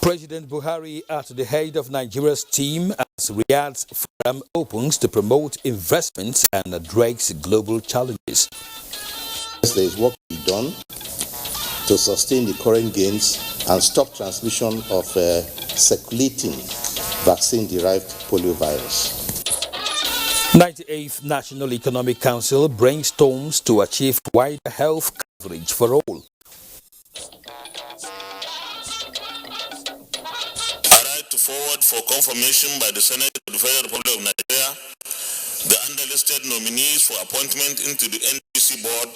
President Buhari at the head of Nigeria's team as Riyadh's forum opens to promote investments and address global challenges. There is work to be done to sustain the current gains and stop transmission of circulating vaccine-derived polio virus. 98th National Economic Council brainstorms to achieve wider health coverage for all. To forward for confirmation by the Senate of the Federal Republic of Nigeria the underlisted nominees for appointment into the NDC board.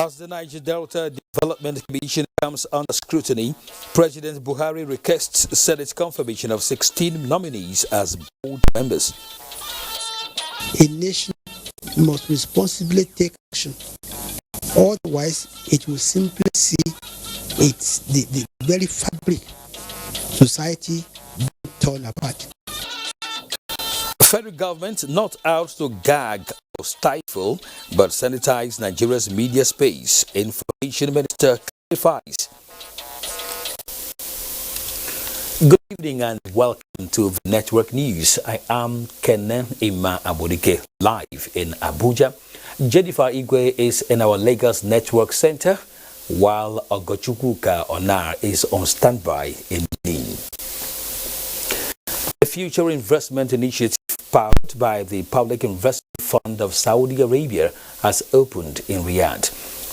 As the Niger Delta Development Commission comes under scrutiny, President Buhari requests Senate confirmation of 16 nominees as board members. A nation must responsibly take action. Otherwise, it will simply see it's the very fabric society torn apart. Federal government not out to gag or stifle, but sanitize Nigeria's media space, Information Minister clarifies. Good evening and welcome to the Network News. I am Kenan Ima Abodike, live in Abuja. Jennifer Igwe is in our Lagos Network Center, while Ogochukwuka Onar is on standby in Benin. The Future Investment Initiative, powered by the Public Investment Fund of Saudi Arabia, has opened in Riyadh.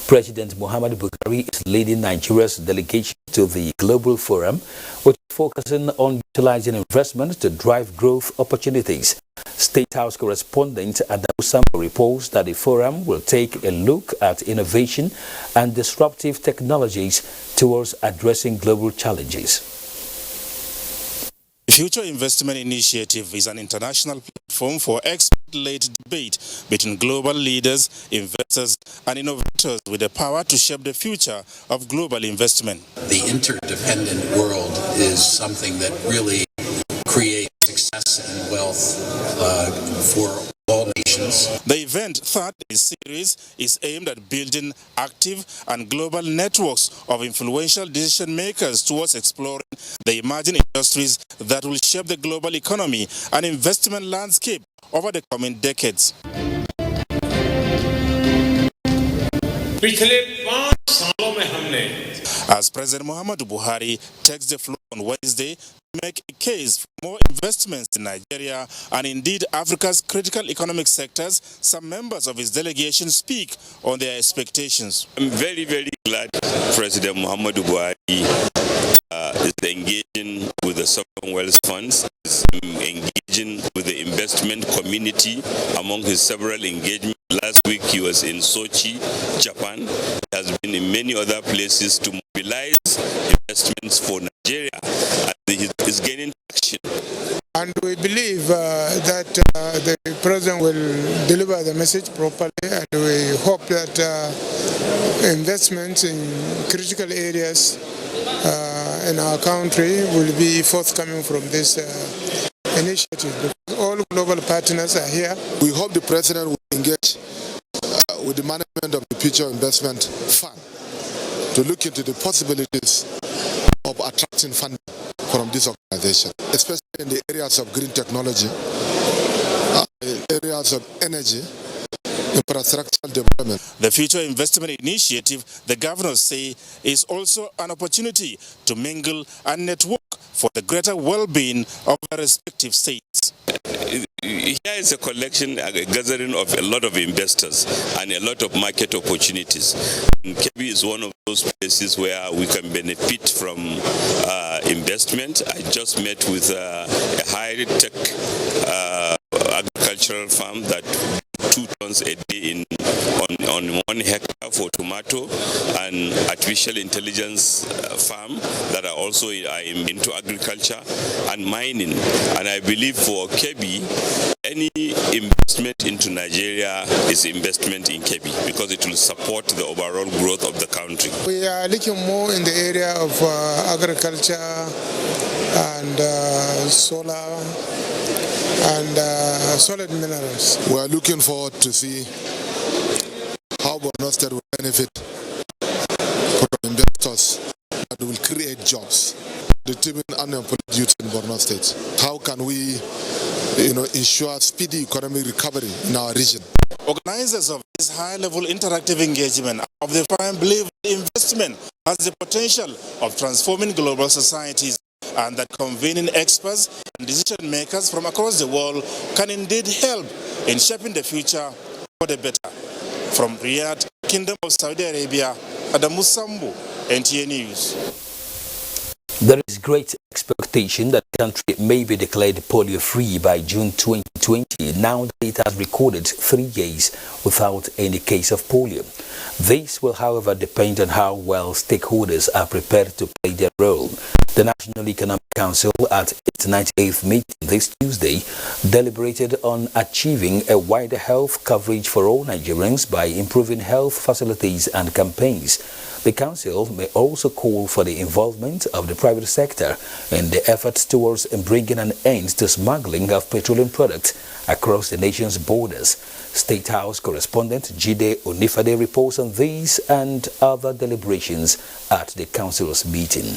President Muhammadu Buhari is leading Nigeria's delegation to the Global Forum, which is focusing on utilizing investment to drive growth opportunities. State House correspondent Adamu Sambo reports that the forum will take a look at innovation and disruptive technologies towards addressing global challenges. The Future Investment Initiative is an international platform for expert-led debate between global leaders, investors, and innovators with the power to shape the future of global investment. The interdependent world is something that really creates success and wealth for all nations. The event, third in the series, is aimed at building active and global networks of influential decision makers towards exploring the emerging industries that will shape the global economy and investment landscape over the coming decades. As President Muhammadu Buhari takes the floor on Wednesday to make a case for more investments in Nigeria and indeed Africa's critical economic sectors, some members of his delegation speak on their expectations. I'm very, very glad President Muhammadu Buhari is engaging with the sovereign wealth funds, is engaging with the investment community among his several engagements. Last week he was in Sochi, Japan. He has been in many other places to mobilize investments for Nigeria, and he is gaining traction. And we believe that the President will deliver the message properly, and we hope that investments in critical areas in our country will be forthcoming from this initiative. All global partners are here. We hope the President will engage with the management of the Future Investment Fund to look into the possibilities of attracting funding from this organization, especially in the areas of green technology, areas of energy, infrastructural development. The Future Investment Initiative, the governors say, is also an opportunity to mingle and network for the greater well-being of their respective states. Here is a collection, a gathering of a lot of investors and a lot of market opportunities. And Kebbi is one of those places where we can benefit from investment. I just met with a high-tech agricultural farm that 2 tons a day on 1 hectare for tomato, and artificial intelligence farm that are also into agriculture and mining. And I believe for Kebbi, any investment into Nigeria is investment in Kebbi because it will support the overall growth of the country. We are looking more in the area of agriculture and solar and solid minerals. We are looking forward to see how Borno State will benefit from investors that that will create jobs. Determine unemployment youth in Borno State. How can we, ensure speedy economic recovery in our region? Organizers of this high-level interactive engagement of the firm believe investment has the potential of transforming global societies, and that convening experts and decision makers from across the world can indeed help in shaping the future for the better. From Riyadh, Kingdom of Saudi Arabia, Adamu Sambu, NTA News. There is great expectation that the country may be declared polio-free by June 2020, now that it has recorded 3 years without any case of polio. This will, however, depend on how well stakeholders are prepared to play their role. The National Economic Council, at its 98th meeting this Tuesday, deliberated on achieving a wider health coverage for all Nigerians by improving health facilities and campaigns. The Council may also call for the involvement of the private sector in the efforts towards bringing an end to smuggling of petroleum products across the nation's borders. State House correspondent Jide Onifade reports on these and other deliberations at the Council's meeting.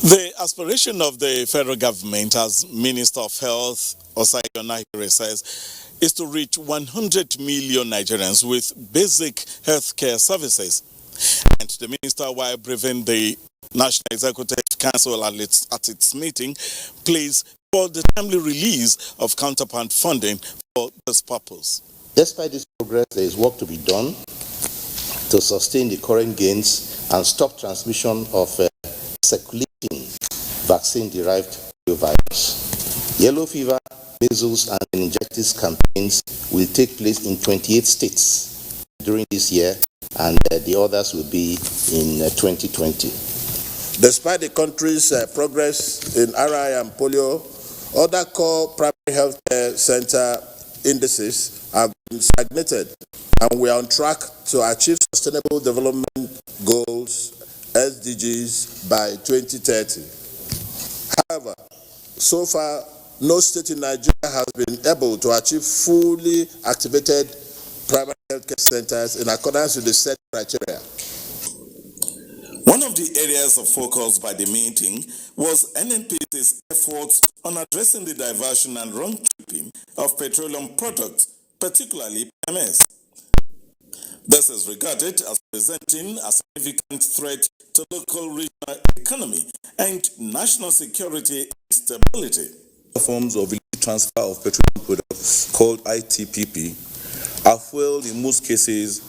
The aspiration of the federal government, as Minister of Health Osayo Nahire says, is to reach 100 million Nigerians with basic healthcare services. And the minister, while briefing the National Executive Council at its meeting, pleads for the timely release of counterpart funding for this purpose. Despite this progress, there is work to be done to sustain the current gains and stop transmission of circulating vaccine-derived virus. Yellow fever, measles, and meningitis campaigns will take place in 28 states during this year, and the others will be in 2020. Despite the country's progress in RI and polio, other core primary health care center indices have been stagnated, and we are on track to achieve Sustainable Development Goals, SDGs, by 2030. However, so far, no state in Nigeria has been able to achieve fully activated primary healthcare centers in accordance with the set criteria. One of the areas of focus by the meeting was NNPC's efforts on addressing the diversion and wrong tripping of petroleum products, particularly PMS. This is regarded as presenting a significant threat to local regional economy and national security and stability. Forms of illicit transfer of petroleum products, called ITPP, are fueled in most cases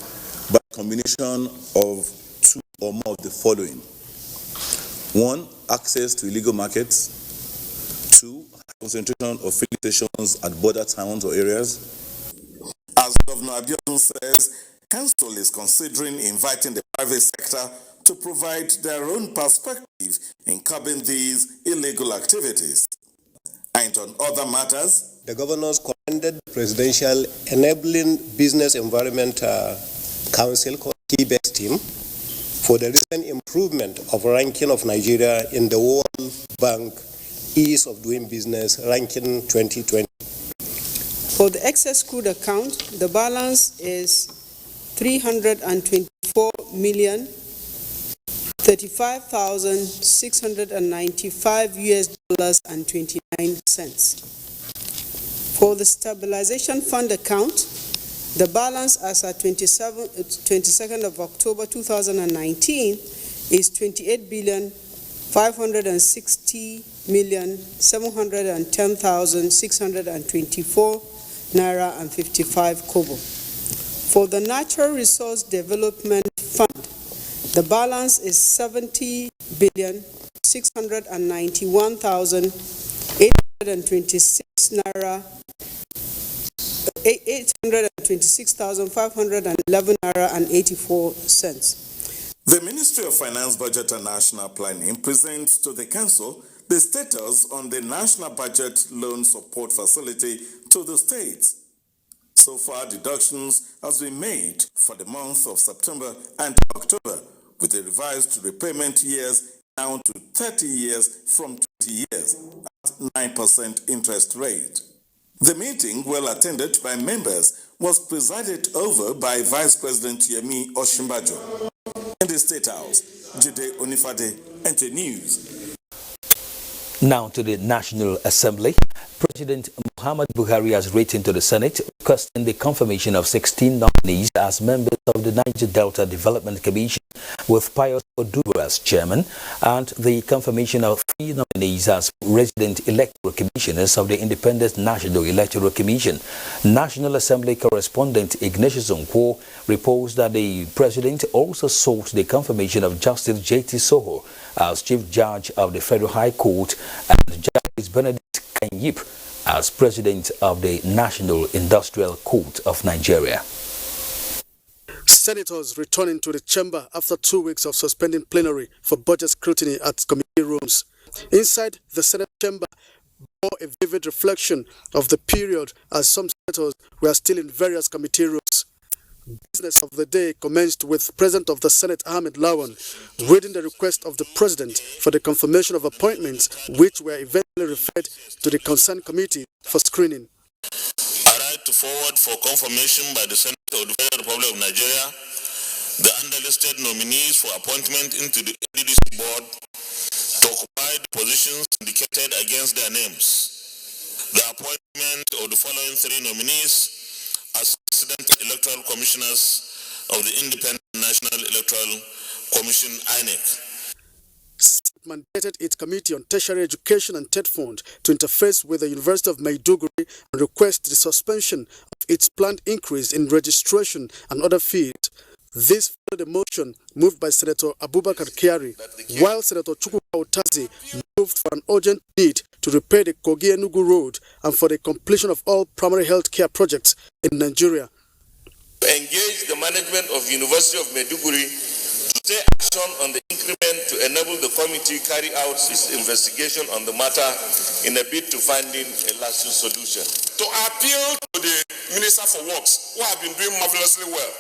by a combination of two or more of the following. 1, access to illegal markets. 2, concentration of filling stations at border towns or areas. As Governor Abiodun says, Council is considering inviting the private sector to provide their own perspective in curbing these illegal activities. And on other matters, the governors commended the Presidential Enabling Business Environment Council, called KBEX team, for the recent improvement of ranking of Nigeria in the World Bank Ease of Doing Business ranking 2020. For the excess crude account, the balance is $324,035,695 For the stabilization fund account, the balance as at 22nd of October 2019 is 28,560,710,624 naira and 55 kobo. For the Natural Resource Development Fund, the balance is 70,691,826 naira, 826,511 naira and 84 cents. The Ministry of Finance, Budget and National Planning presents to the Council the status on the National Budget Loan Support Facility to the states. So far, deductions has been made for the month of September and October, with the revised repayment years down to 30 years from 20 years at 9% interest rate. The meeting, well attended by members, was presided over by Vice President Yemi Osinbajo. In the State House, Jide Onifade, NT News. Now to the National Assembly. President Muhammad Buhari has written to the Senate requesting the confirmation of 16 nominees as members of the Niger Delta Development Commission, with Pius Oduber as chairman, and the confirmation of 3 nominees as resident electoral commissioners of the Independent National Electoral Commission. National Assembly correspondent Ignatius Onkwo reports that the president also sought the confirmation of Justice J.T. Soho as Chief Judge of the Federal High Court and Justice Benedict Kanyip as President of the National Industrial Court of Nigeria. Senators returning to the chamber after 2 weeks of suspending plenary for budget scrutiny at committee rooms. Inside the Senate chamber bore a vivid reflection of the period as some senators were still in various committee rooms. Business of the day commenced with President of the Senate Ahmed Lawan reading the request of the President for the confirmation of appointments, which were eventually referred to the concerned committee for screening. I write to forward for confirmation by the Senate of the Federal Republic of Nigeria the underlisted nominees for appointment into the NDDC board to occupy the positions indicated against their names. The appointment of the following 3 nominees as resident electoral commissioners of the Independent National Electoral Commission, INEC. Mandated its Committee on Tertiary Education and TED Fund to interface with the University of Maiduguri and request the suspension of its planned increase in registration and other fees. This followed a motion moved by Senator Abubakar Kyari, while Senator Chukwuka Otazi moved for an urgent need to repair the Kogi-Enugu Road and for the completion of all primary health care projects in Nigeria. Engage the management of University of Maiduguri to take action on the increment to enable the committee carry out its investigation on the matter in a bid to finding a lasting solution. To appeal to the Minister for Works, who have been doing marvelously well,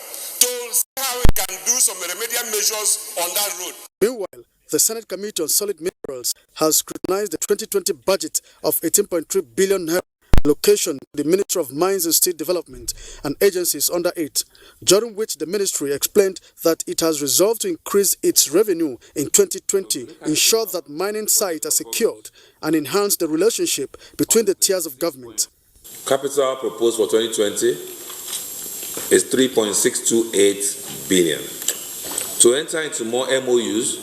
to see how we can do some remedial measures on that road. Meanwhile, the Senate Committee on Solid Minerals has scrutinized the 2020 budget of 18.3 billion naira allocation to the Ministry of Mines and State Development and agencies under it, during which the ministry explained that it has resolved to increase its revenue in 2020, ensure that mining sites are secured, and enhance the relationship between the tiers of government. Capital proposed for 2020 is 3.628 billion. To enter into more MOUs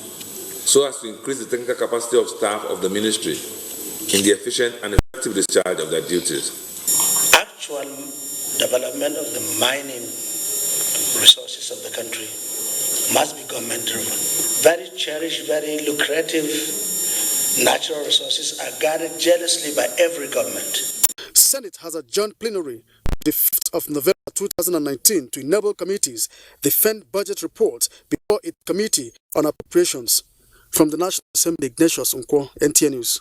so as to increase the technical capacity of staff of the ministry in the efficient and effective discharge of their duties. Actual development of the mining resources of the country must be government-driven. Very cherished, very lucrative natural resources are guarded jealously by every government. Senate has adjourned plenary the 5th of November 2019 to enable committees defend budget reports before its Committee on Appropriations. From the National Assembly, Ignatius Onkwo, NTN News.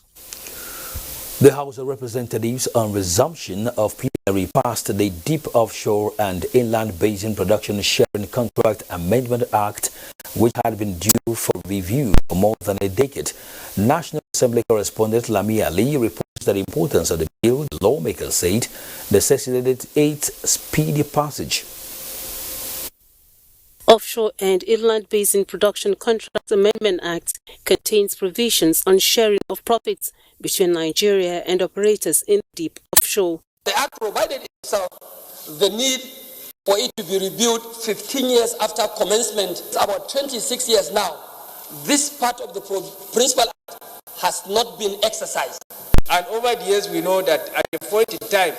The House of Representatives on resumption of plenary passed the Deep Offshore and Inland Basin Production Sharing Contract Amendment Act, which had been due for review for more than a decade. National Assembly correspondent Lami Ali reports the importance of the bill. The lawmakers said necessitated its speedy passage. Offshore and Inland Basin Production Contract Amendment Act contains provisions on sharing of profits between Nigeria and operators in deep offshore. The Act provided itself the need for it to be reviewed 15 years after commencement. It's about 26 years now. This part of the principal act has not been exercised. And over the years, we know that at a point in time,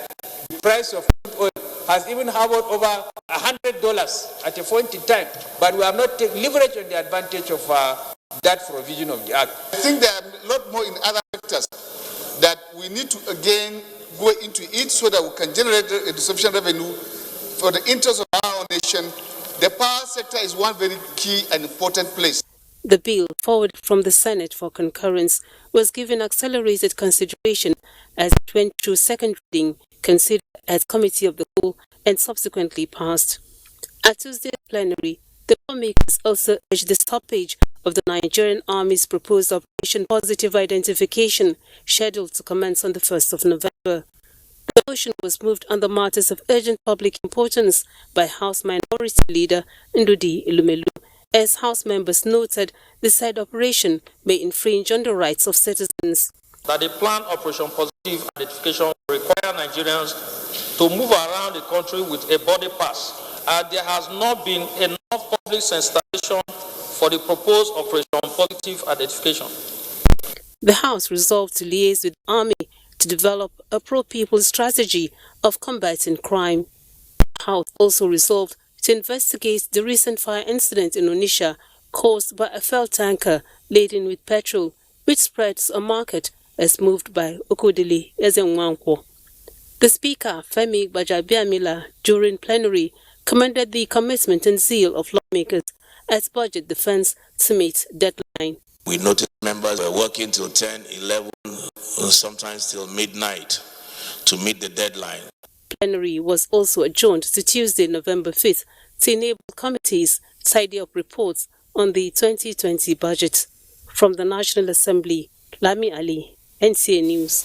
the price of crude oil has even hovered over $100 at a point in time. But we have not taken leverage on the advantage of that provision of the Act. I think there are a lot more in other sectors that we need to again go into it so that we can generate a sufficient revenue for the interest of our nation. The power sector is one very key and important place. The bill, forwarded from the Senate for concurrence, was given accelerated consideration as it went through second reading, considered as Committee of the Whole, and subsequently passed. At Tuesday's plenary, the lawmakers also urged the stoppage of the Nigerian Army's proposed Operation Positive Identification, scheduled to commence on the 1st of November. The motion was moved on the matters of urgent public importance by House Minority Leader Ndudi Ilumelu as House members noted the said operation may infringe on the rights of citizens. That the planned Operation Positive Identification will require Nigerians to move around the country with a body pass. There has not been enough public sensitization for the proposed Operation Positive Identification. The House resolved to liaise with the Army to develop a pro-people strategy of combating crime. The House also resolved to investigate the recent fire incident in Onitsha caused by a fuel tanker laden with petrol, which spreads a market as moved by Okodili Ezenwankwo. The Speaker, Femi Gbajabiamila, during plenary, commended the commitment and zeal of lawmakers as budget defense to meet deadline. We noticed members were working till 10, 11, sometimes till midnight to meet the deadline. Plenary was also adjourned to Tuesday, November 5th, to enable committees tidy up reports on the 2020 budget. From the National Assembly, Lami Ali, NCA News.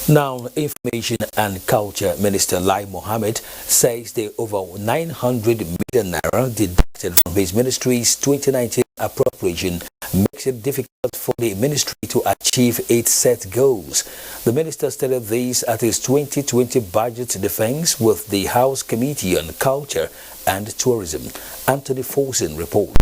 Now, Information and Culture Minister Lai Mohammed says the over 900 million naira deducted from his ministry's 2019 appropriation makes it difficult for the ministry to achieve its set goals. The minister stated this at his 2020 budget defense with the House Committee on Culture and Tourism. Anthony Forsen reports.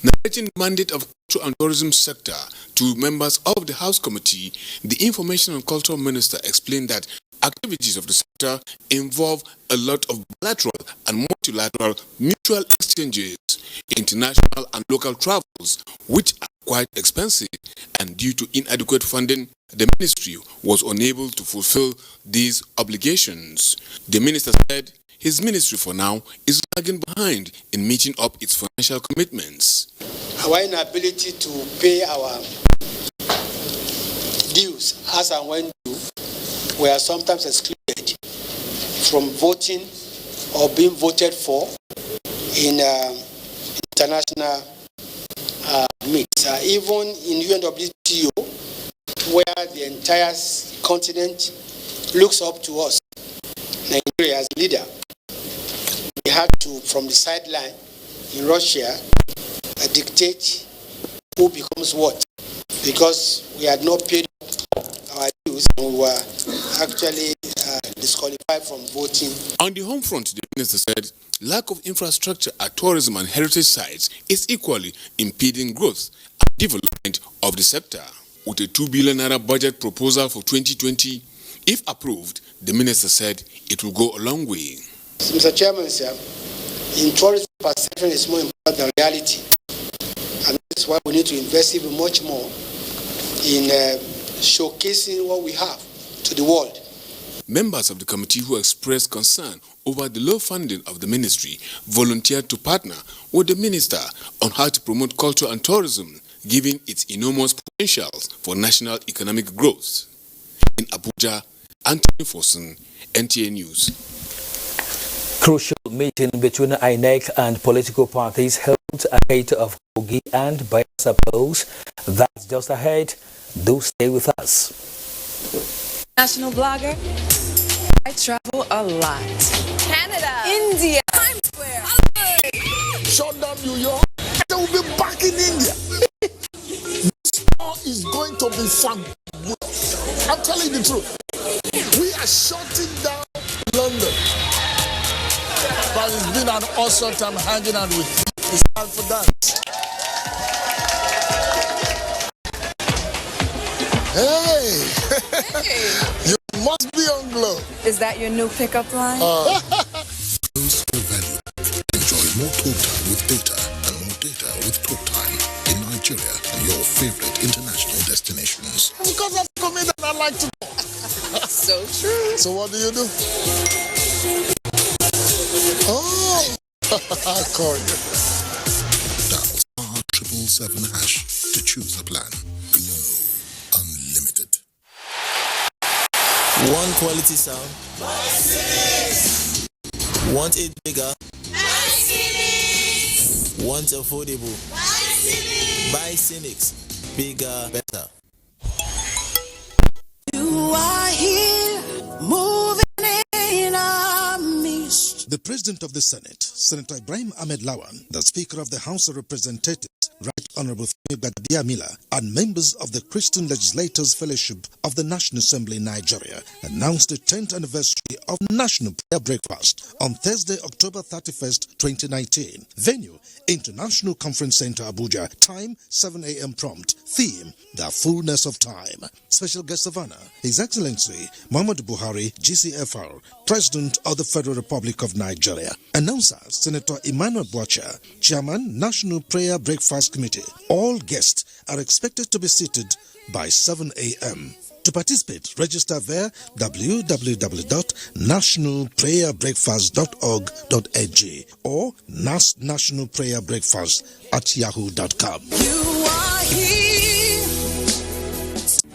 Narrating the mandate of culture and tourism sector to members of the House Committee, the Information and Culture Minister explained that activities of the sector involve a lot of bilateral and multilateral mutual exchanges, international and local travels, which are quite expensive, and due to inadequate funding, the ministry was unable to fulfill these obligations. The minister said his ministry for now is lagging behind in meeting up its financial commitments. Our inability to pay our dues as and when due, we are sometimes excluded from voting or being voted for in international meets. Even in UNWTO, where the entire continent looks up to us, Nigeria as leader, we had to, from the sideline in Russia, dictate who becomes what, because we had not paid our dues and we were actually disqualified from voting. On the home front, the minister said lack of infrastructure at tourism and heritage sites is equally impeding growth and development of the sector. With a 2 billion naira budget proposal for 2020, if approved, the minister said it will go a long way. Mr. Chairman, sir, in tourism, perception is more important than reality. And that's why we need to invest even much more in showcasing what we have to the world. Members of the committee who expressed concern over the low funding of the ministry volunteered to partner with the minister on how to promote culture and tourism, given its enormous potentials for national economic growth. In Abuja, Anthony Forsen, NTA News. Crucial meeting between INEC and political parties held ahead of Kogi and Bayelsa polls. That's just ahead. Do stay with us. National blogger. I travel a lot. Canada. India. Times Square. Shut down New York. They will be back in India. This war is going to be fun. I'm telling you the truth. We are shutting down London. But it's been an awesome time hanging out with you. It's time for dance. Hey! You must be on glow. Is that your new pickup line? Close for value. Enjoy more talk time with data and more data with talk time in Nigeria, your favorite international destinations. Because I'm a comedian, I like to go. So true. So what do you do? Oh, I call you. Dial *777# to choose a plan. Glow Unlimited. One quality sound. Want it bigger? Want affordable? Buy Cynics. Bigger, better. You are here, moving in our midst. the President of the Senate, Senator Ibrahim Ahmed Lawan, the Speaker of the House of Representatives, Right Honorable Femi Gbagadiamila, and members of the Christian Legislators Fellowship of the National Assembly in Nigeria announced the 10th anniversary of National Prayer Breakfast on Thursday, October 31st, 2019. Venue, International Conference Center, Abuja. Time, 7 a.m. prompt. Theme, the fullness of time. Special guest of honor, His Excellency Muhammadu Buhari, GCFR, President of the Federal Republic of Nigeria. Announcer, Senator Emmanuel Bwacha, Chairman, National Prayer Breakfast Committee. All guests are expected to be seated by 7 a.m. To participate, register via www.nationalprayerbreakfast.org.ag or nationalprayerbreakfast@yahoo.com.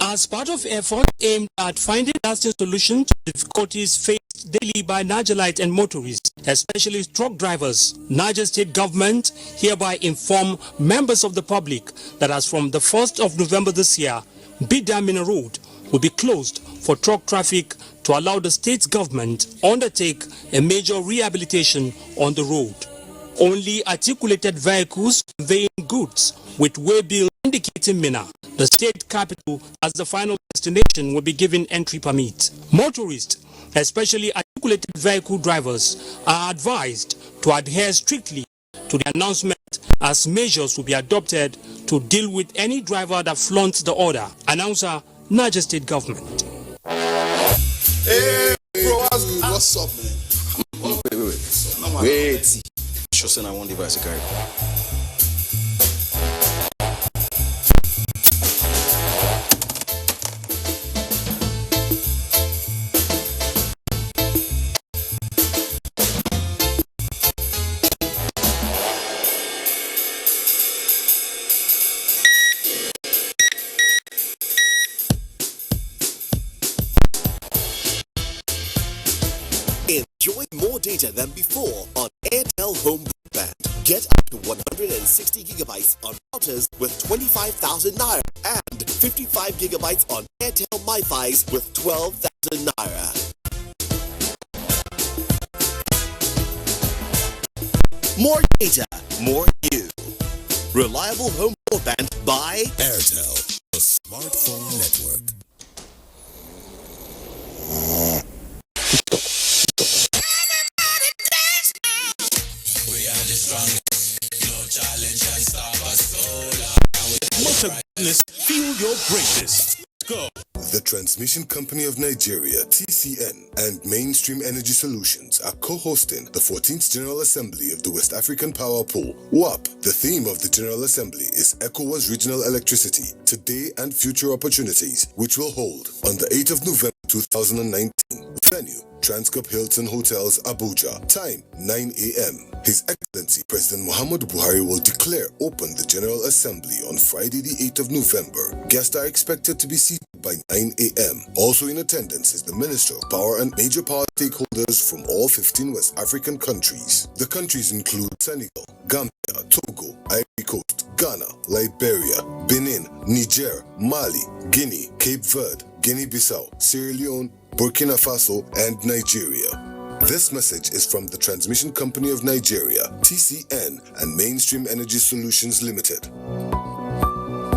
As part of efforts aimed at finding lasting solutions to difficulties faced daily by Nigerians and motorists, especially truck drivers, Niger State government hereby inform members of the public that as from the 1st of November this year, Bidamina Road will be closed for truck traffic to allow the state government undertake a major rehabilitation on the road. Only articulated vehicles conveying goods with waybill indicating Mina, the state capital, as the final destination will be given entry permit. Motorists, especially articulated vehicle drivers, are advised to adhere strictly to the announcement as measures will be adopted to deal with any driver that flaunts the order. Announcer, Niger State Government. Hey, bro, what's up, man? Wait. Sure, son, I won't device a guy. Enjoy more data than before on Airtel Home Broadband. Get up to 160 gigabytes on routers with 25,000 naira and 55 gigabytes on Airtel MiFis with 12,000 naira. More data, more you. Reliable home broadband by Airtel, the smartphone network. Motor goodness, feel your greatness. Go. The Transmission Company of Nigeria, TCN, and Mainstream Energy Solutions are co-hosting the 14th General Assembly of the West African Power Pool, WAP. The theme of the General Assembly is ECOWAS Regional Electricity, Today and Future Opportunities, which will hold on the 8th of November 2019. Venue, Transcorp Hilton Hotels, Abuja. Time, 9 a.m. His Excellency President Muhammadu Buhari will declare open the General Assembly on Friday the 8th of November. Guests are expected to be seated by 9 a.m. Also in attendance is the Minister of Power and major power stakeholders from all 15 West African countries. The countries include Senegal, Gambia, Togo, Ivory Coast, Ghana, Liberia, Benin, Niger, Mali, Guinea, Cape Verde, Guinea-Bissau, Sierra Leone, Burkina Faso, and Nigeria. This message is from the Transmission Company of Nigeria, TCN, and Mainstream Energy Solutions Limited.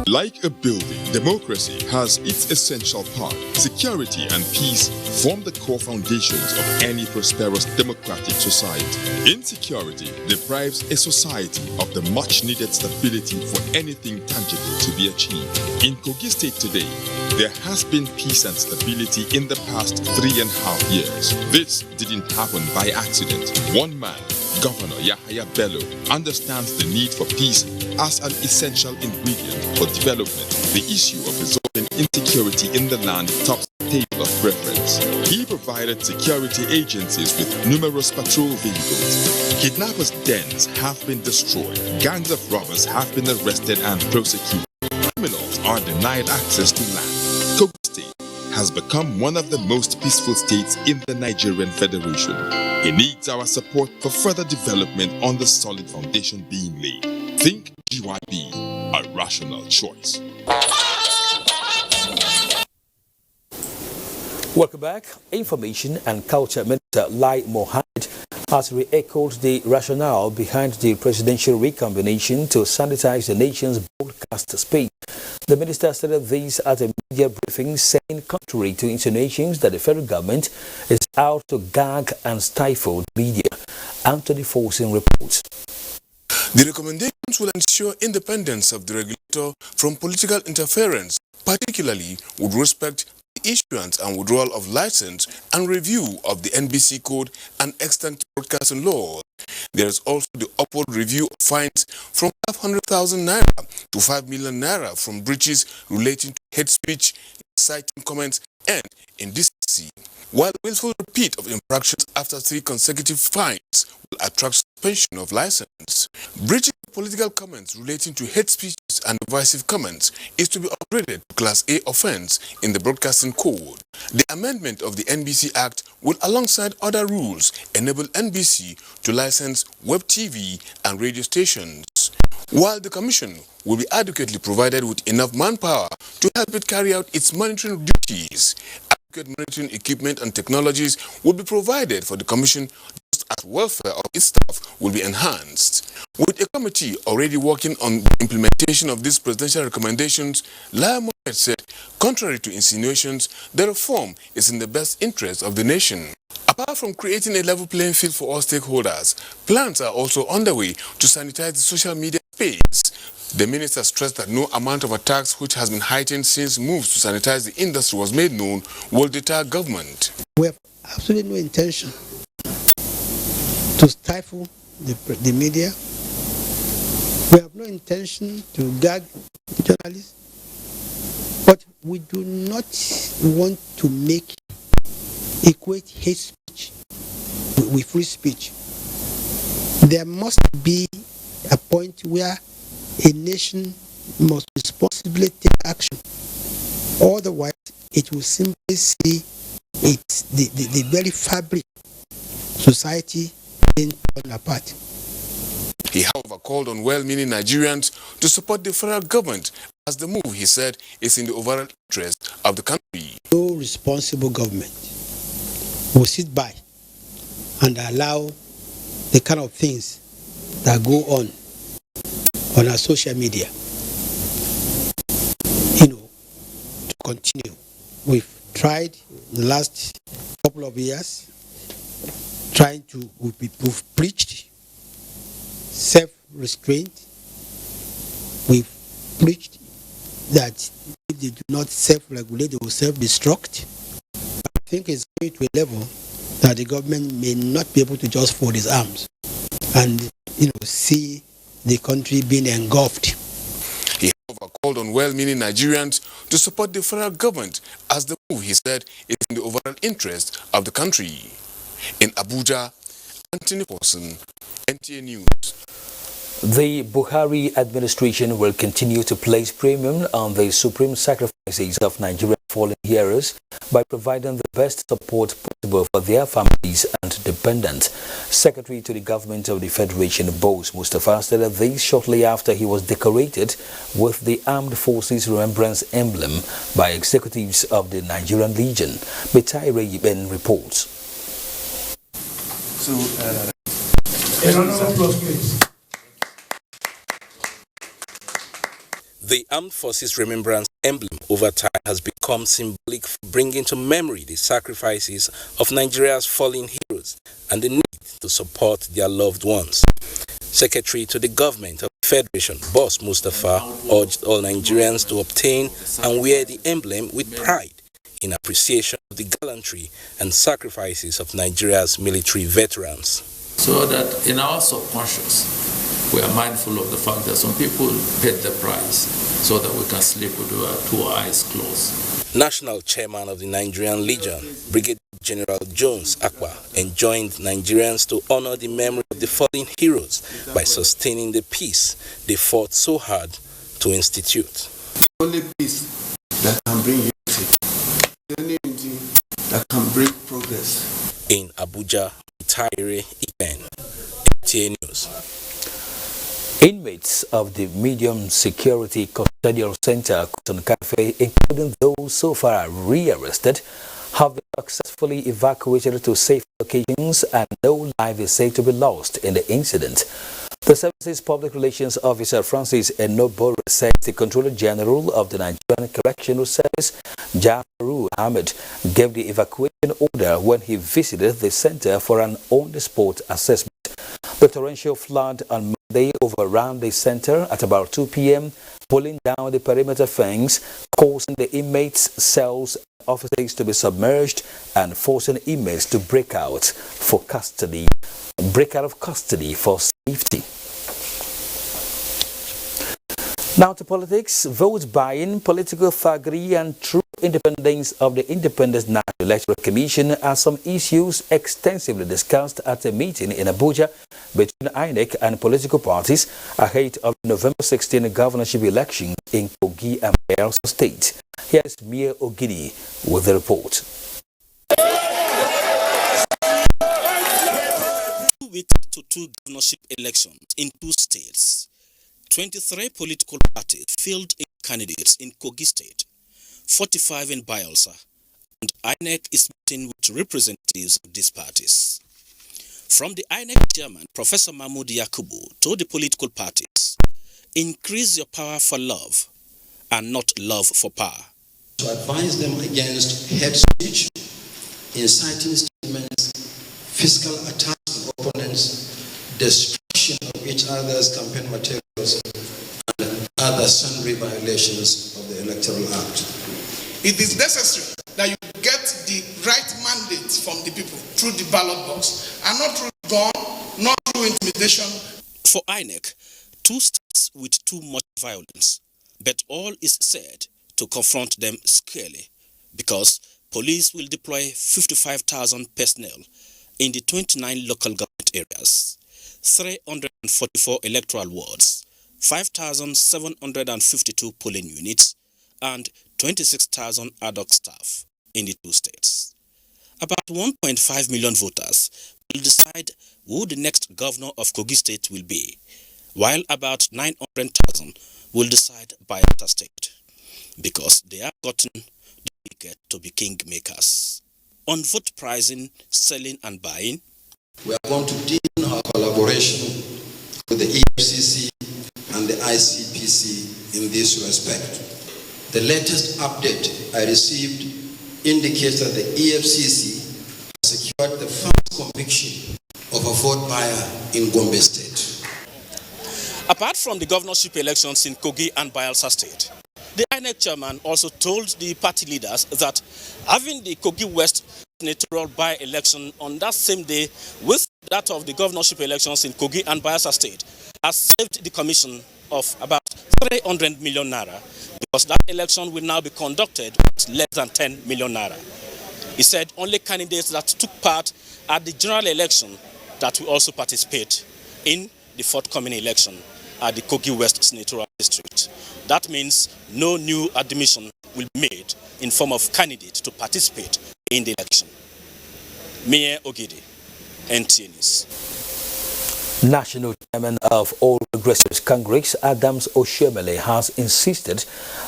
Like a building, democracy has its essential part. Security and peace form the core foundations of any prosperous democratic society. Insecurity deprives a society of the much-needed stability for anything tangible to be achieved. In Kogi State today, there has been peace and stability in the past 3.5 years. This didn't happen by accident. One man, Governor Yahaya Bello, understands the need for peace as an essential ingredient for development. The issue of resolving insecurity in the land tops the table of preference. He provided security agencies with numerous patrol vehicles. Kidnappers' dens have been destroyed. Gangs of robbers have been arrested and prosecuted. Criminals are denied access to land. Kogi State has become one of the most peaceful states in the Nigerian Federation. It needs our support for further development on the solid foundation being laid. Think GYB, a rational choice. Welcome back. Information and Culture Minister Lai Mohammed has re-echoed the rationale behind the presidential recombination to sanitize the nation's broadcast space. The minister stated this at a media briefing, saying contrary to insinuations that the federal government is out to gag and stifle the media. Anthony Folsom reports. The recommendations will ensure independence of the regulator from political interference, particularly with respect to the issuance and withdrawal of license and review of the NBC code and extant broadcasting laws. There is also the upward review of fines from 500,000 naira to 5 million naira from breaches relating to hate speech, inciting comments, and indecency. While willful repeat of infractions after 3 consecutive fines will attract suspension of license, breaching political comments relating to hate speeches and divisive comments is to be upgraded to Class A offense in the Broadcasting Code. The amendment of the NBC Act will, alongside other rules, enable NBC to license web TV and radio stations, while the Commission will be adequately provided with enough manpower to help it carry out its monitoring duties. Adequate monitoring equipment and technologies will be provided for the Commission, just as welfare of its staff will be enhanced. With a committee already working on the implementation of these presidential recommendations, Lai Mohammed said, contrary to insinuations, the reform is in the best interest of the nation. Apart from creating a level playing field for all stakeholders, plans are also underway to sanitize the social media space. The minister stressed that no amount of attacks which has been heightened since moves to sanitize the industry was made known will deter government. We have absolutely no intention to stifle the media. We have no intention to gag journalists, but we do not want to equate hate speech with free speech. There must be a point where a nation must responsibly take action. Otherwise, it will simply see the very fabric society being torn apart. He, however, called on well-meaning Nigerians to support the federal government, as the move, he said, is in the overall interest of the country. No responsible government will sit by and allow the kind of things that go on our social media, to continue. We've tried in the last couple of years, we've preached self-restraint. We've preached that if they do not self-regulate, they will self-destruct. I think it's going to a level that the government may not be able to just fold its arms and see the country being engulfed. He, however, called on well-meaning Nigerians to support the federal government, as the move, he said, is in the overall interest of the country. In Abuja, Anthony Folsom, NTA News. The Buhari administration will continue to place premium on the supreme sacrifices of Nigerian fallen heroes by providing the best support possible for their families and dependents. Secretary to the Government of the Federation, Boss Mustafa, said this shortly after he was decorated with the Armed Forces Remembrance emblem by executives of the Nigerian Legion. Metaire Yiben reports. So, a round of applause, please. The Armed Forces Remembrance emblem over time has become symbolic for bringing to memory the sacrifices of Nigeria's fallen heroes and the need to support their loved ones. Secretary to the Government of the Federation, Boss Mustafa, urged all Nigerians to obtain and wear the emblem with pride in appreciation of the gallantry and sacrifices of Nigeria's military veterans. So that in our subconscious, we are mindful of the fact that some people paid the price so that we can sleep with our 2 eyes closed. National Chairman of the Nigerian Legion, Brigadier General Jones Akwa, enjoined Nigerians to honor the memory of the fallen heroes by sustaining the peace they fought so hard to institute. The only peace that can bring unity, the only unity that can bring progress. In Abuja, Tyre Iben, NTA News. Inmates of the medium security custodial center, Cotton Cafe, including those so far rearrested, have been successfully evacuated to safe locations and no life is said to be lost in the incident. The service's public relations officer Francis Enobore said the Controller General of the Nigerian Correctional Service, Jafaru Ahmed, gave the evacuation order when he visited the center for an on-the-spot assessment. The torrential flood on Monday overran the center at about 2 p.m., pulling down the perimeter fence, causing the inmates' cells and offices to be submerged and forcing inmates to break out of custody for safety. Now to politics. Vote buying, political thuggery and true independence of the Independent National Electoral Commission are some issues extensively discussed at a meeting in Abuja between INEC and political parties ahead of the November 16 governorship election in Kogi and Bayelsa State. Here is Mia Ogidi with the report. 2 weeks to 2 governorship elections in 2 states. 23 political parties fielded candidates in Kogi State, 45 in Bayelsa, and INEC is meeting with representatives of these parties. From the INEC chairman, Professor Mahmoud Yakubu, told the political parties, increase your power for love and not love for power. To advise them against hate speech, inciting statements, physical attacks on opponents, destruction of each other's campaign materials, and other sundry violations of the Electoral Act. It is necessary that you get the right mandate from the people through the ballot box and not through gun, not through intimidation. For INEC, 2 states with too much violence, but all is said to confront them squarely because police will deploy 55,000 personnel in the 29 local government areas, 344 electoral wards, 5,752 polling units, and 26,000 ad hoc staff in the 2 states. About 1.5 million voters will decide who the next governor of Kogi State will be, while about 900,000 will decide Bayelsa State, because they have gotten the ticket to be kingmakers. On vote pricing, selling and buying, we are going to deepen our collaboration with the EFCC and the ICPC in this respect. The latest update I received indicates that the EFCC has secured the first conviction of a vote buyer in Gombe State. Apart from the governorship elections in Kogi and Bayelsa State, the INEC chairman also told the party leaders that having the Kogi West senatorial by-election on that same day with that of the governorship elections in Kogi and Bayelsa State has saved the commission of about 300 million naira because that election will now be conducted with less than 10 million naira. He said only candidates that took part at the general election that will also participate in the forthcoming election at the Kogi West Senatorial District. That means no new admission will be made in form of candidate to participate in the election. Mia Ogidi, NTA News. National Chairman of All Progressives Congress, Adams Oshiomhole, has insisted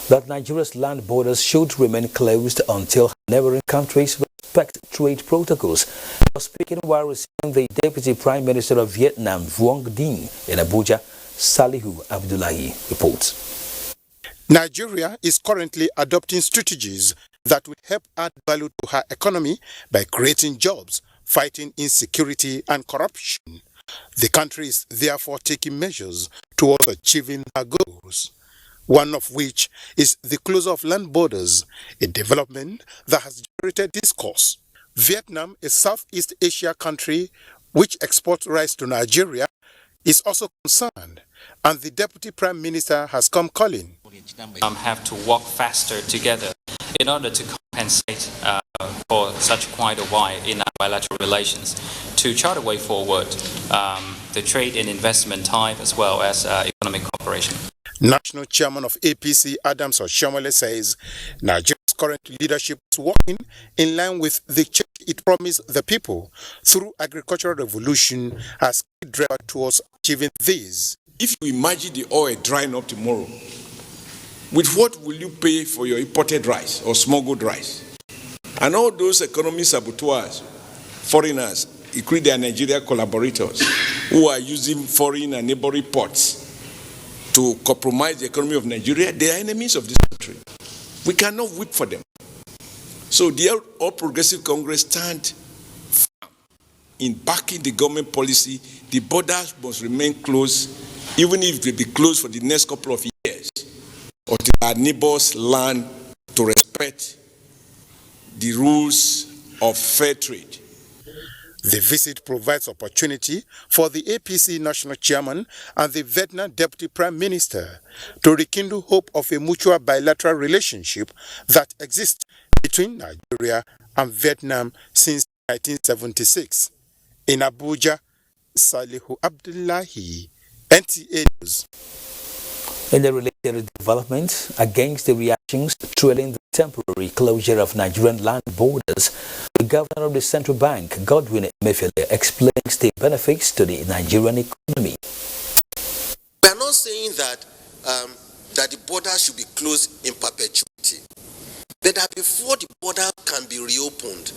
that Nigeria's land borders should remain closed until neighboring countries respect trade protocols. He was speaking while receiving the Deputy Prime Minister of Vietnam, Vuong Dinh, in Abuja. Salihu Abdullahi reports. Nigeria is currently adopting strategies that will help add value to her economy by creating jobs, fighting insecurity and corruption. The country is therefore taking measures towards achieving her goals, one of which is the closure of land borders, a development that has generated discourse. Vietnam, a Southeast Asia country which exports rice to Nigeria, is also concerned, and the Deputy Prime Minister has come calling. Have to work faster together in order to compensate for such quite a while in our bilateral relations to chart a way forward, the trade and investment type as well as economic cooperation. National Chairman of APC, Adams Oshiomhole, says Nigeria's current leadership is working in line with the change it promised the people through agricultural revolution as a driver towards achieving this. If you imagine the oil drying up tomorrow, with what will you pay for your imported rice or smuggled rice? And all those economy saboteurs, foreigners, including their Nigeria collaborators, who are using foreign and neighboring ports to compromise the economy of Nigeria, they are enemies of this country. We cannot wait for them. So the All Progressive Congress stand firm in backing the government policy. The borders must remain closed, even if they be closed for the next couple of years, until our neighbors learn to respect the rules of fair trade. The visit provides opportunity for the APC national chairman and the Vietnam deputy prime minister to rekindle hope of a mutual bilateral relationship that exists between Nigeria and Vietnam since 1976. In Abuja, Salihu Abdullahi, NTA News. In the related development, against the reactions trailing the temporary closure of Nigerian land borders, the governor of the central bank, Godwin Emefiele, explains the benefits to the Nigerian economy. We are not saying that the border should be closed in perpetuity, but that before the border can be reopened,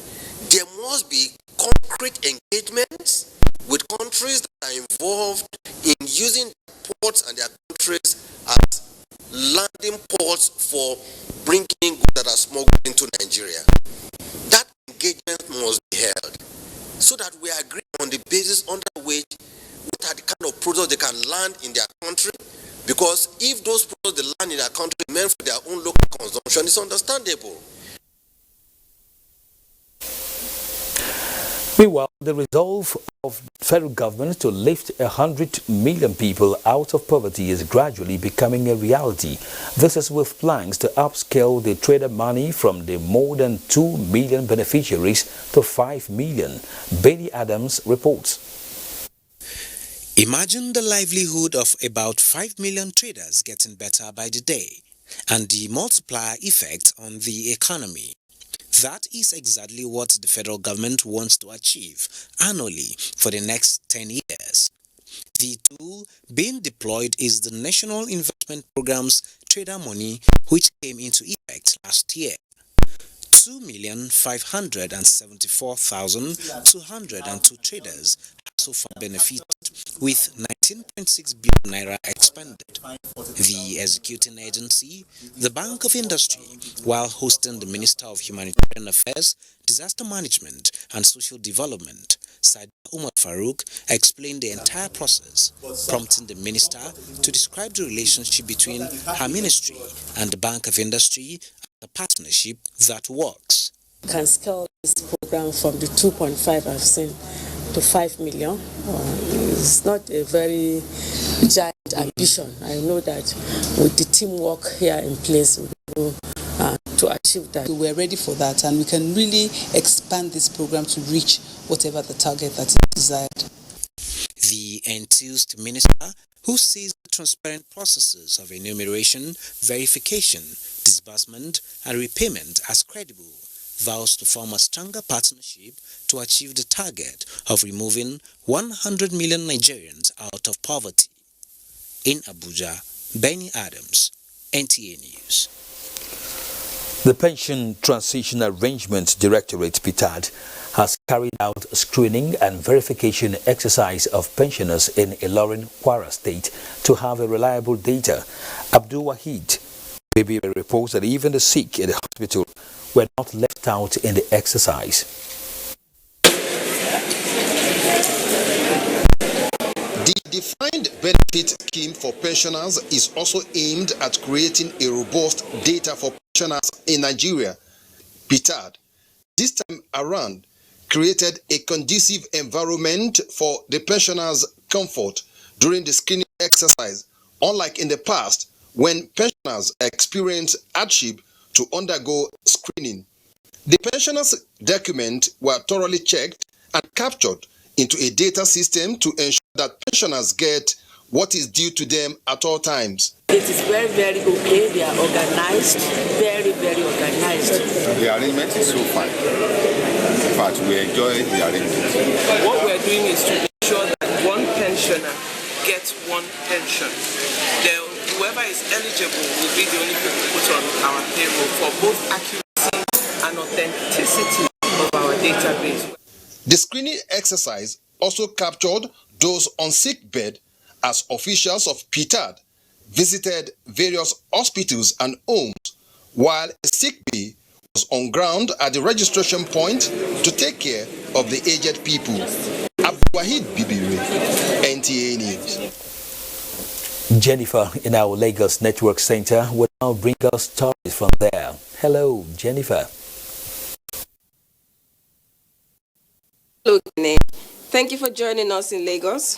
there must be concrete engagements with countries that are involved in using ports and their countries as landing ports for bringing goods that are smuggled into Nigeria. That engagement must be held so that we agree on the basis under which what are the kind of products they can land in their country, because if those products they land in their country are meant for their own local consumption, it's understandable. Meanwhile, the resolve of the federal government to lift 100 million people out of poverty is gradually becoming a reality. This is with plans to upscale the trader money from the more than 2 million beneficiaries to 5 million. Benny Adams reports. Imagine the livelihood of about 5 million traders getting better by the day, and the multiplier effect on the economy. That is exactly what the federal government wants to achieve annually for the next 10 years. The tool being deployed is the National Investment Program's Trader Money, which came into effect last year. 2,574,202 traders have so far benefited, with 19.6 billion naira expended. The executing agency, the Bank of Industry, while hosting the Minister of Humanitarian Affairs, Disaster Management and Social Development, Said Umar Farouk, explained the entire process, prompting the minister to describe the relationship between her ministry and the Bank of Industry, a partnership that works. Can scale this program from the 2.5 I've seen to 5 million. It's not a very giant ambition. I know that with the teamwork here in place, we'll be able to achieve that. We're ready for that, and we can really expand this program to reach whatever the target that is desired. The enthused minister, who sees the transparent processes of enumeration, verification, disbursement, and repayment as credible, vows to form a stronger partnership to achieve the target of removing 100 million Nigerians out of poverty. In Abuja, Benny Adams, NTA News. The Pension Transition Arrangement Directorate, PTAD, has carried out a screening and verification exercise of pensioners in Ilorin, Kwara State to have a reliable data. Abdul Wahid BBA reports that even the sick in the hospital were not left out in the exercise. The defined benefit scheme for pensioners is also aimed at creating a robust data for pensioners in Nigeria. PTAD, this time around, created a conducive environment for the pensioners' comfort during the screening exercise, unlike in the past when pensioners experience hardship to undergo screening. The pensioners' documents were thoroughly checked and captured into a data system to ensure that pensioners get what is due to them at all times. It is very, very okay. They are organized, very, very organized. The arrangement is so fine. In fact, we enjoy the arrangement. What we're doing is to ensure that one pensioner gets one pension. Whoever is eligible will be the only people put on our payroll for both accuracy and authenticity. The screening exercise also captured those on sick bed as officials of PTAD visited various hospitals and homes, while a sick bay was on ground at the registration point to take care of the aged people. Abdulwahid Bibiri, NTA News. Jennifer in our Lagos Network Center will now bring us stories from there. Hello, Jennifer. Hello, Gene. Thank you for joining us in Lagos.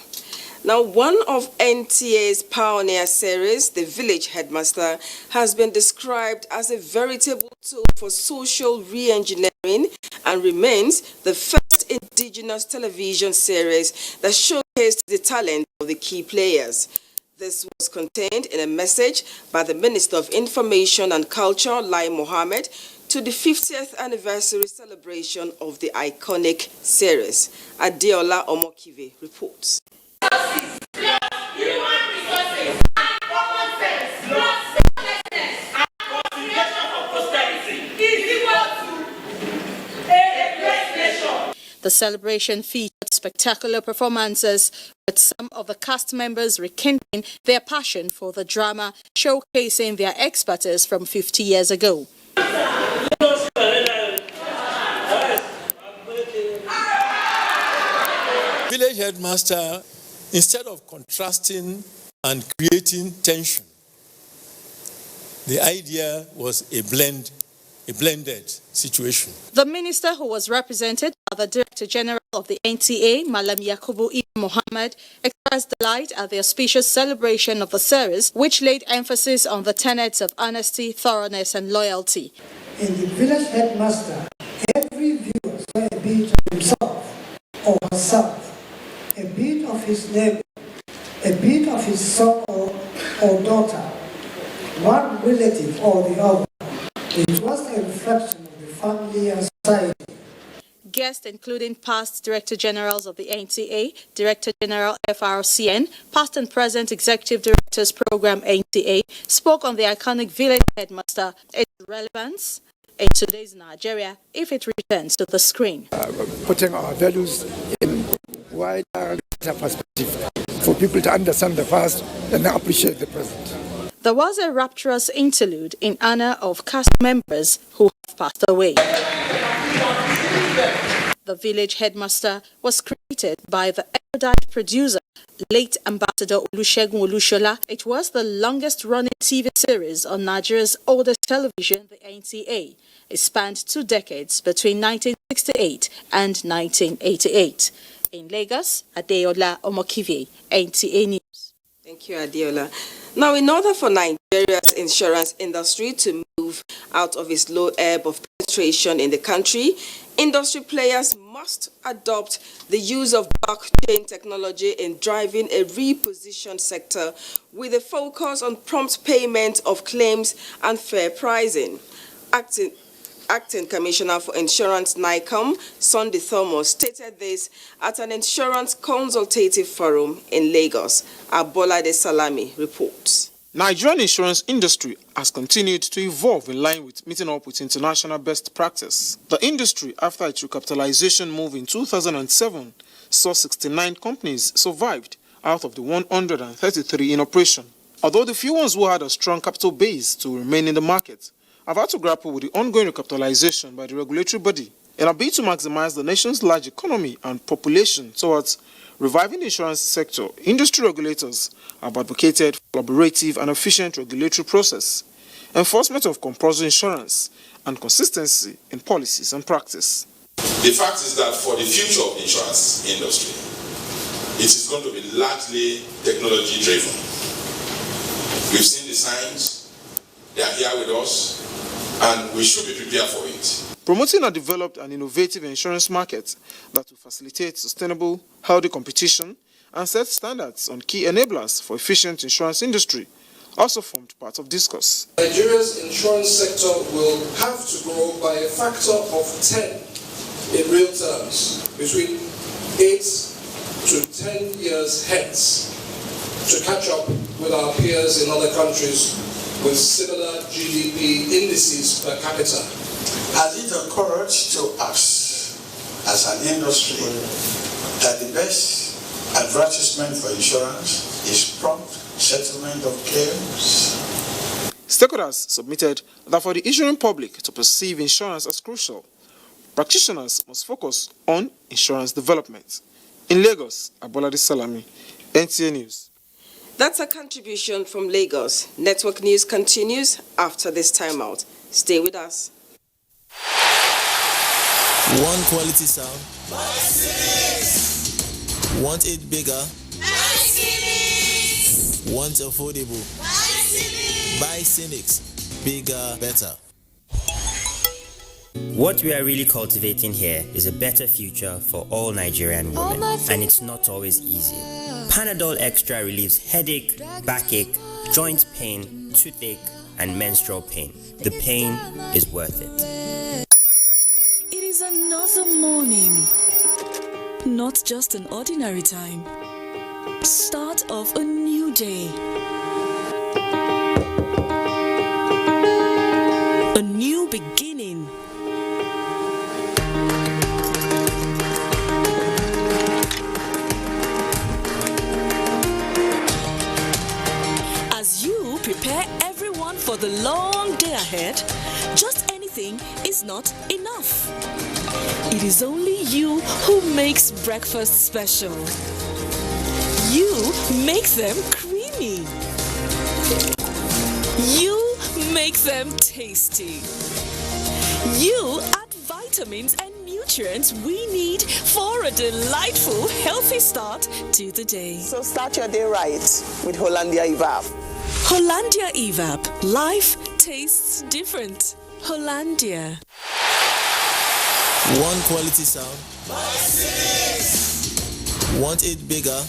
Now, one of NTA's pioneer series, The Village Headmaster, has been described as a veritable tool for social re-engineering and remains the first indigenous television series that showcased the talent of the key players. This was contained in a message by the Minister of Information and Culture, Lai Mohammed, to the 50th anniversary celebration of the iconic series. Adeola Omokive reports. The celebration featured spectacular performances, with some of the cast members rekindling their passion for the drama, showcasing their expertise from 50 years ago. Village Headmaster, instead of contrasting and creating tension, the idea was a blended situation. The minister, who was represented by the Director General of the NTA, Malam Yakubu Ibn Mohammed, expressed delight at the auspicious celebration of the series, which laid emphasis on the tenets of honesty, thoroughness and loyalty. In the Village Headmaster, every viewer saw a bit of himself or herself, a bit of his neighbor, a bit of his son or daughter, one relative or the other. It was a reflection of the family and society. Guests including past Director Generals of the NTA, Director General FRCN, past and present Executive Directors Program NTA, spoke on the iconic Village Headmaster, its relevance in today's Nigeria if it returns to the screen. Putting our values in wider perspective for people to understand the past and appreciate the present. There was a rapturous interlude in honor of cast members who have passed away. The Village Headmaster was created by the erudite producer, late Ambassador Olusegun Olushola. It was the longest-running TV series on Nigeria's oldest television, the NTA. It spanned 2 decades between 1968 and 1988. In Lagos, Adeola Omokive, NTA News. Thank you, Adeola. Now, in order for Nigeria's insurance industry to move out of its low ebb of penetration in the country, industry players must adopt the use of blockchain technology in driving a repositioned sector with a focus on prompt payment of claims and fair pricing. Acting Commissioner for Insurance NICOM, Sunday Thomas, stated this at an insurance consultative forum in Lagos. Abolade Salami reports. Nigerian insurance industry has continued to evolve in line with meeting up with international best practice. The industry, after its recapitalization move in 2007, saw 69 companies survived out of the 133 in operation. Although the few ones who had a strong capital base to remain in the market have had to grapple with the ongoing recapitalization by the regulatory body in a bid to maximize the nation's large economy and population towards reviving the insurance sector. Industry regulators have advocated for collaborative and efficient regulatory process, enforcement of compulsory insurance, and consistency in policies and practice. The fact is that for the future of the insurance industry, it is going to be largely technology driven. We've seen the signs, they are here with us, and we should be prepared for it. Promoting a developed and innovative insurance market that will facilitate sustainable, healthy competition and set standards on key enablers for efficient insurance industry also formed part of discourse. Nigeria's insurance sector will have to grow by a factor of 10 in real terms between 8 to 10 years hence to catch up with our peers in other countries with similar GDP indices per capita. Has it occurred to us as an industry that the best advertisement for insurance is prompt settlement of claims. Stakeholders submitted that for the issuing public to perceive insurance as crucial, practitioners must focus on insurance development. In Lagos, Abolade Salami, NTA News. That's a contribution from Lagos. Network News continues after this timeout. Stay with us. One quality sound. Want it bigger? Want affordable? Buy Cynics. Bigger, better. What we are really cultivating here is a better future for all Nigerian women, and it's not always easy. Panadol Extra relieves headache, backache, joint pain, toothache, and menstrual pain. The pain is worth it. It is another morning, not just an ordinary time. Start of a new day. A new beginning. As you prepare everyone for the long day ahead, just anything is not enough. It is only you who makes breakfast special. You make them creamy. You make them tasty. You add vitamins and nutrients we need for a delightful, healthy start to the day. So start your day right with Hollandia Evap. Hollandia Evap. Life tastes different. Hollandia. One quality sound. Want it bigger?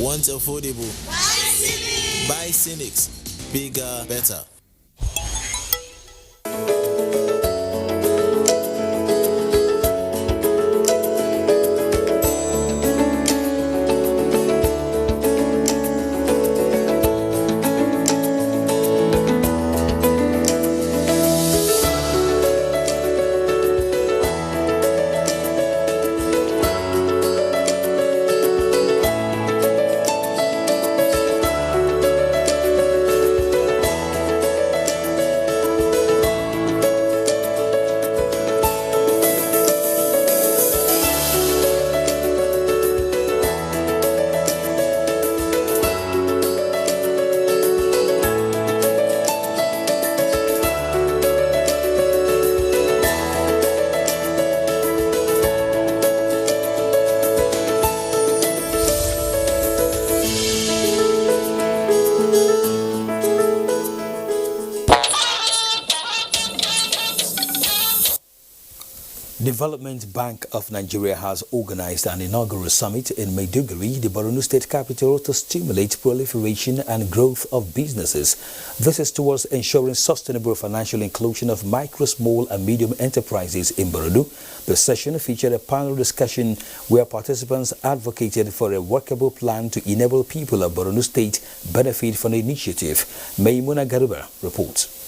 Want affordable? Buy Cynics. Bigger, better. Development Bank of Nigeria has organized an inaugural summit in Maiduguri, the Borno state capital, to stimulate proliferation and growth of businesses. This is towards ensuring sustainable financial inclusion of micro, small and medium enterprises in Borno. The session featured a panel discussion where participants advocated for a workable plan to enable people of Borno state benefit from the initiative. Maimuna Garuba reports.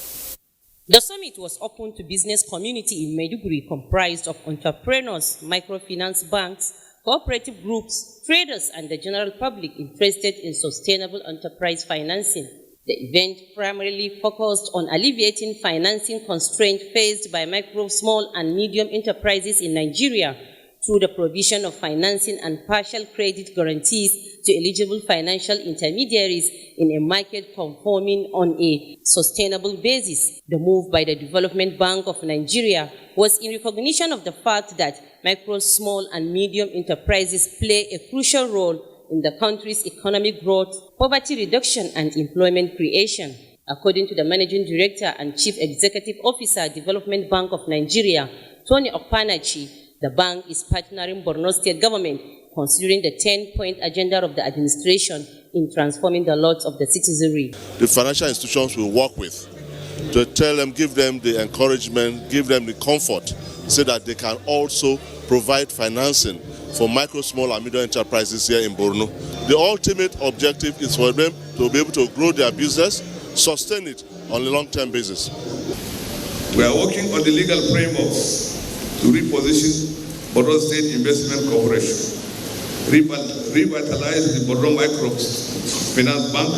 The summit was open to business community in Maiduguri, comprised of entrepreneurs, microfinance banks, cooperative groups, traders, and the general public interested in sustainable enterprise financing. The event primarily focused on alleviating financing constraints faced by micro, small, and medium enterprises in Nigeria through the provision of financing and partial credit guarantees to eligible financial intermediaries in a market conforming on a sustainable basis. The move by the Development Bank of Nigeria was in recognition of the fact that micro, small, and medium enterprises play a crucial role in the country's economic growth, poverty reduction, and employment creation. According to the Managing Director and Chief Executive Officer, Development Bank of Nigeria, Tony Okpanachi, the bank is partnering Borno State government, considering the 10-point agenda of the administration in transforming the lots of the citizenry. The financial institutions will work with to tell them, give them the encouragement, give them the comfort, so that they can also provide financing for micro, small, and medium enterprises here in Borno. The ultimate objective is for them to be able to grow their business, sustain it on a long-term basis. We are working on the legal frameworks to reposition Borno State Investment Corporation, revitalize the Borno Microfinance Bank.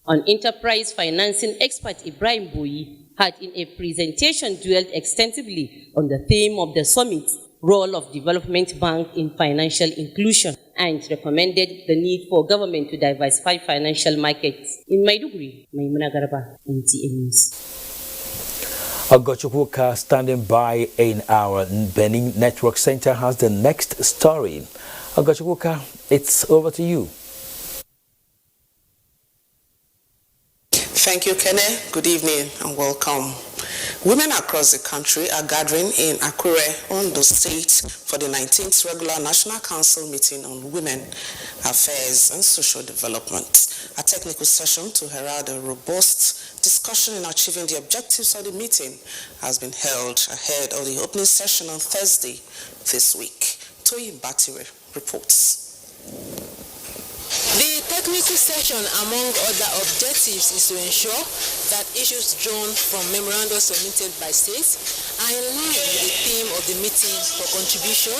On enterprise financing, expert Ibrahim Boyi had in a presentation dwelled extensively on the theme of the summit, role of development bank in financial inclusion, and recommended the need for government to diversify financial markets. In Maiduguri, Maimuna Garba, NTA News. Ogochukwuka, standing by in our Benin Network Center, has the next story. Ogochukwuka, it's over to you. Thank you, Kene. Good evening and welcome. Women across the country are gathering in Akure, Ondo State for the 19th Regular National Council meeting on Women Affairs and Social Development. A technical session to herald a robust discussion in achieving the objectives of the meeting has been held ahead of the opening session on Thursday this week. Toyin Batire reports. The technical session, among other objectives, is to ensure that issues drawn from memorandums submitted by states are in line with the theme of the meeting for contribution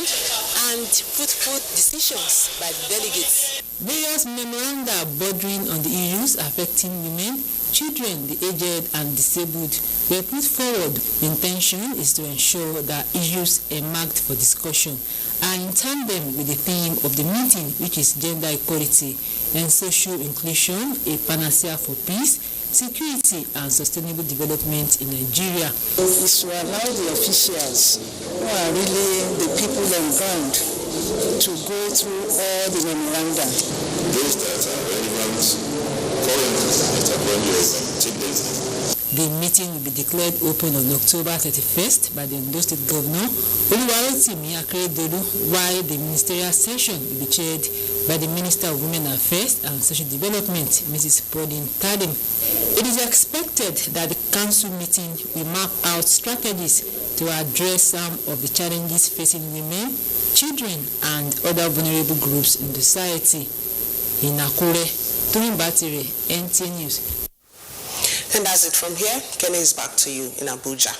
and fruitful decisions by the delegates. Various memoranda bordering on the issues affecting women, children, the aged and disabled were put forward. The intention is to ensure that issues earmarked for discussion are in tandem with the theme of the meeting, which is gender equality and social inclusion, a panacea for peace, security and sustainable development in Nigeria. It's to allow the officials who are really the people on ground to go through all the memoranda. Those that are relevant currently that are going to take data. The meeting will be declared open on October 31st by the Ondo State Governor Oluwarotimi Akeredolu, while the ministerial session will be chaired by the Minister of Women Affairs and Social Development, Mrs. Pauline Tadim. It is expected that the council meeting will map out strategies to address some of the challenges facing women, children, and other vulnerable groups in society. In Akure, Toyin Batire, NTA News. And that's it from here. Kenny is back to you in Abuja.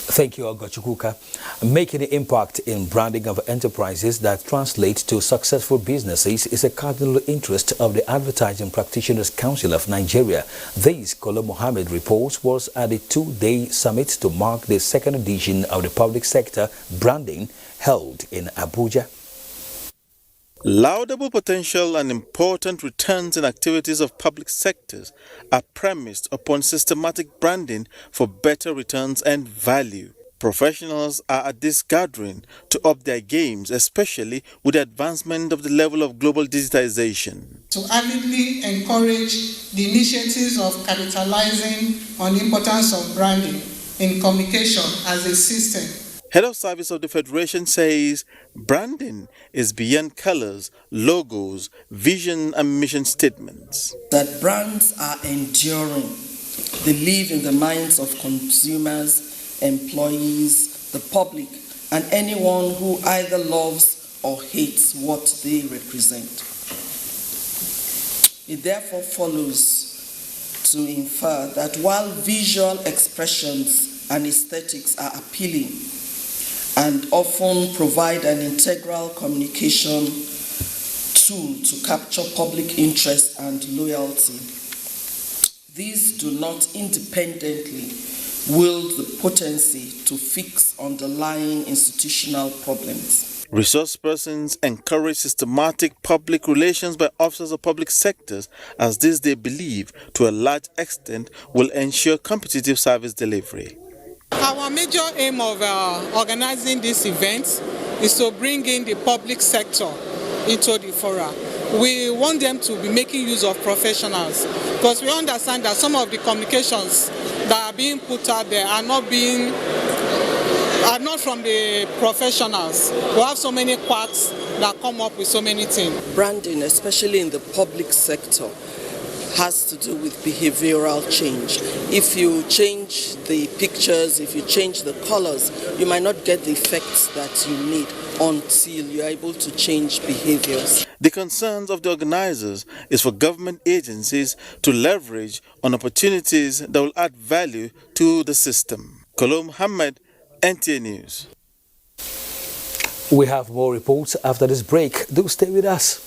Thank you, Ogochukwuka. Making an impact in branding of enterprises that translate to successful businesses is a cardinal interest of the Advertising Practitioners Council of Nigeria. This, Kolo Mohammed reports, was at a two-day summit to mark the second edition of the public sector branding held in Abuja. Laudable potential and important returns in activities of public sectors are premised upon systematic branding for better returns and value. Professionals are at this gathering to up their games, especially with the advancement of the level of global digitization. To avidly encourage the initiatives of capitalizing on the importance of branding in communication as a system. Head of Service of the Federation says branding is beyond colors, logos, vision and mission statements. That brands are enduring. They live in the minds of consumers, employees, the public, and anyone who either loves or hates what they represent. It therefore follows to infer that while visual expressions and aesthetics are appealing, and often provide an integral communication tool to capture public interest and loyalty, these do not independently wield the potency to fix underlying institutional problems. Resource persons encourage systematic public relations by officers of public sectors, as this they believe to a large extent will ensure competitive service delivery. Our major aim of organizing this event is to bring in the public sector into the fora. We want them to be making use of professionals because we understand that some of the communications that are being put out there are not from the professionals. We have so many quacks that come up with so many things. Branding, especially in the public sector, has to do with behavioral change. If you change the pictures, if you change the colors, you might not get the effects that you need until you're able to change behaviors. The concerns of the organizers is for government agencies to leverage on opportunities that will add value to the system. Kolo Mohammed, NTA News. We have more reports after this break. Do stay with us.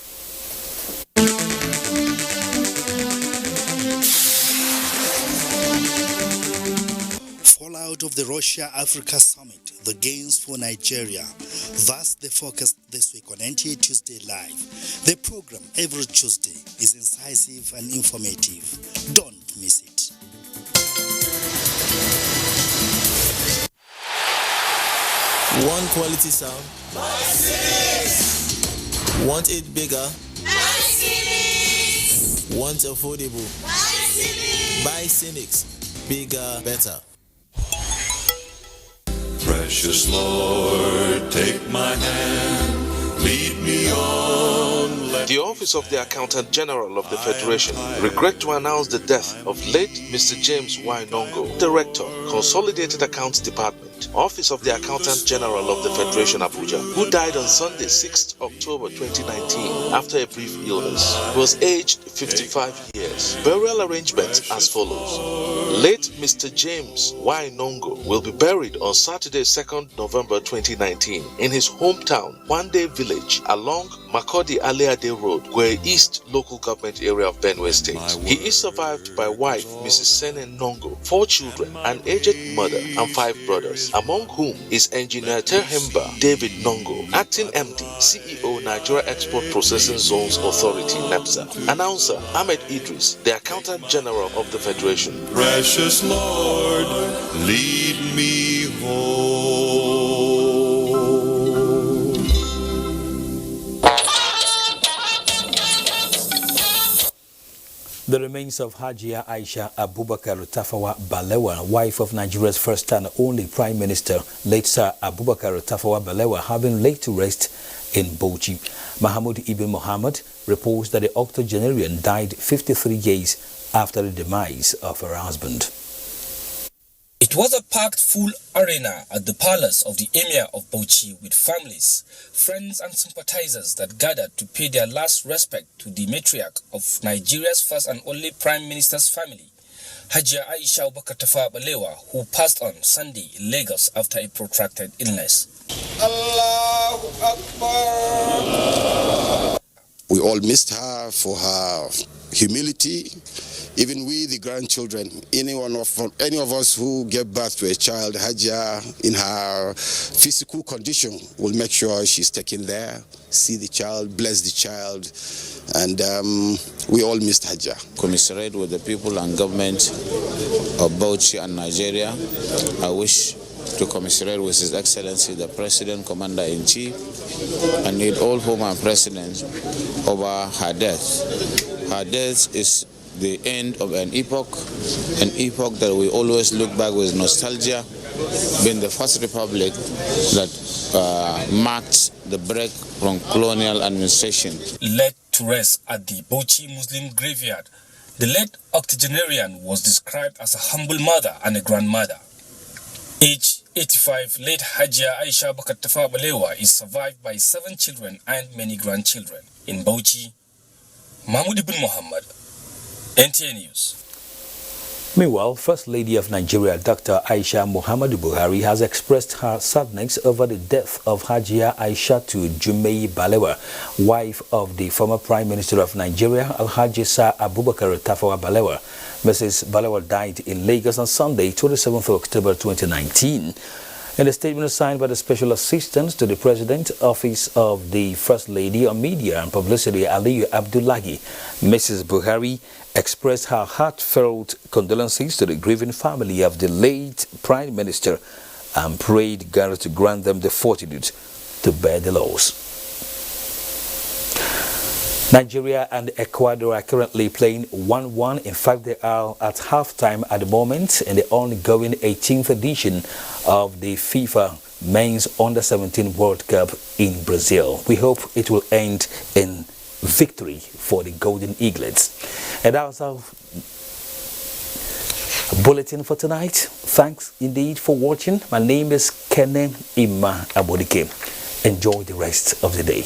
Fallout of the Russia-Africa Summit, the gains for Nigeria. That's the focus this week on NTA Tuesday Live. The program every Tuesday is incisive and informative. Don't miss it. Want quality sound? Want it bigger? Want affordable? Buy Cynics. Bigger, better. Precious Lord, take my hand, lead me on. The Office of the Accountant General of the Federation regret to announce the death of late Mr. James Y. Nongo, Director, Consolidated Accounts Department, Office of the Accountant General of the Federation, Abuja, who died on Sunday, 6th October 2019 after a brief illness. He was aged 55 years. Burial arrangements as follows. Late Mr. James Y. Nongo will be buried on Saturday, 2nd November 2019 in his hometown, Wande Village, along Makodi Aleade Road, Gwe East Local Government Area of Benue State. He is survived by wife Mrs. Senen Nongo, 4 children, an aged mother, and 5 brothers, among whom is Engineer Terhemba David Nongo, Acting MD, CEO Nigeria Export Processing Zones Authority, NEPSA. Announcer Ahmed Idris, the Accountant General of the Federation. Precious Lord, lead me home. The remains of Hajia Aisha Abubakar Tafawa Balewa, wife of Nigeria's first and only Prime Minister, late Sir Abubakar Tafawa Balewa, have been laid to rest in Bauchi. Mahmoud Ibn Muhammad reports that the octogenarian died 53 years after the demise of her husband. It was a packed full arena at the palace of the Emir of Bauchi with families, friends and sympathizers that gathered to pay their last respect to the matriarch of Nigeria's first and only Prime Minister's family, Hajia Aisha Abubakar Tafawa Balewa, who passed on Sunday in Lagos after a protracted illness. Allahu Akbar. We all missed her for her humility. Even we, the grandchildren, any of us who gave birth to a child, Hajia, in her physical condition, will make sure she's taken there, see the child, bless the child, and we all missed Hajia. Commiserate with the people and government of Bauchi and Nigeria. I wish to commiserate with His Excellency, the President, Commander-in-Chief, and need all former presidents over her death. Her death is the end of an epoch that we always look back with nostalgia, being the first republic that marked the break from colonial administration. Laid to rest at the Bauchi Muslim graveyard, the late octogenarian was described as a humble mother and a grandmother. Aged 85, late Hajia Aisha Abubakar Tafawa Balewa is survived by 7 children and many grandchildren. In Bauchi, Mahmoud Ibn Muhammad, NTA News. Meanwhile, First Lady of Nigeria, Dr. Aisha Muhammadu Buhari, has expressed her sadness over the death of Hajia Aishatu Jumei Balewa, wife of the former Prime Minister of Nigeria, Alhaji Sir Abubakar Tafawa Balewa. Mrs. Balewa died in Lagos on Sunday, 27th October 2019. In a statement signed by the Special Assistant to the President, Office of the First Lady on Media and Publicity, Aliyu Abdullahi, Mrs. Buhari expressed her heartfelt condolences to the grieving family of the late Prime Minister and prayed God to grant them the fortitude to bear the loss. Nigeria and Ecuador are currently playing 1-1. In fact, they are at halftime at the moment in the ongoing 18th edition of the FIFA Men's Under-17 World Cup in Brazil. We hope it will end in victory for the Golden Eaglets. And that was our bulletin for tonight. Thanks indeed for watching. My name is Kenen Ima Abodike. Enjoy the rest of the day.